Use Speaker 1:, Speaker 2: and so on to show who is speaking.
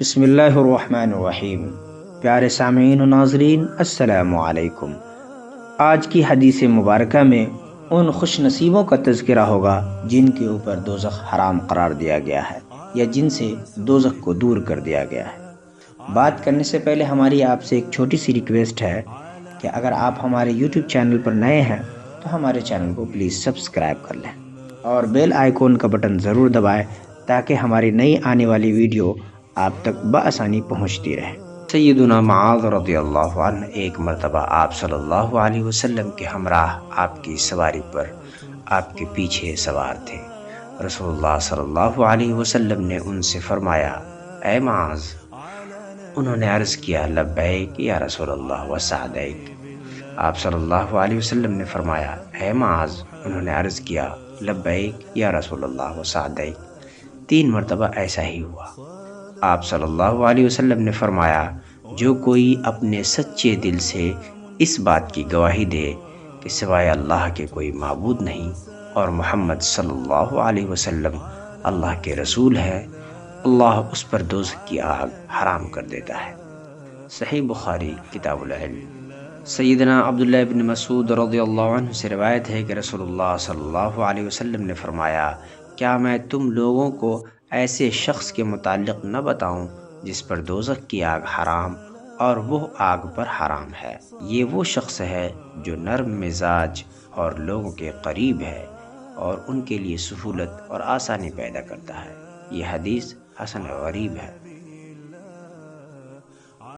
Speaker 1: بسم اللہ الرحمن الرحیم۔ پیارے سامعین و ناظرین، السلام علیکم۔ آج کی حدیث مبارکہ میں ان خوش نصیبوں کا تذکرہ ہوگا جن کے اوپر دوزخ حرام قرار دیا گیا ہے یا جن سے دوزخ کو دور کر دیا گیا ہے۔ بات کرنے سے پہلے ہماری آپ سے ایک چھوٹی سی ریکویسٹ ہے کہ اگر آپ ہمارے یوٹیوب چینل پر نئے ہیں تو ہمارے چینل کو پلیز سبسکرائب کر لیں اور بیل آئیکن کا بٹن ضرور دبائیں تاکہ ہماری نئی آنے والی ویڈیو آپ تک بآسانی پہنچتی رہے۔ سیدنا معاذ رضی اللہ عنہ ایک مرتبہ آپ صلی اللہ علیہ وسلم کے ہمراہ آپ کی سواری پر آپ کے پیچھے سوار تھے۔ رسول اللہ صلی اللہ علیہ وسلم نے ان سے فرمایا، اے معاذ۔ انہوں نے عرض کیا، لبیک یا رسول اللہ وسعدیک۔ آپ صلی اللہ علیہ وسلم نے فرمایا، اے معاذ۔ انہوں نے عرض کیا، لبیک یا رسول اللہ وسعدیک۔ 3 مرتبہ ایسا ہی ہوا۔ آپ صلی اللہ علیہ وسلم نے فرمایا، جو کوئی اپنے سچے دل سے اس بات کی گواہی دے کہ سوائے اللہ کے کوئی معبود نہیں اور محمد صلی اللہ علیہ وسلم اللہ کے رسول ہے، اللہ اس پر دوزخ کی آگ حرام کر دیتا ہے۔ صحیح بخاری کتاب العلم۔ سیدنا عبداللہ ابن مسعود رضی اللہ عنہ سے روایت ہے کہ رسول اللہ صلی اللہ علیہ وسلم نے فرمایا، کیا میں تم لوگوں کو ایسے شخص کے متعلق نہ بتاؤں جس پر دوزخ کی آگ حرام اور وہ آگ پر حرام ہے؟ یہ وہ شخص ہے جو نرم مزاج اور لوگوں کے قریب ہے اور ان کے لیے سہولت اور آسانی پیدا کرتا ہے۔ یہ حدیث حسن غریب ہے۔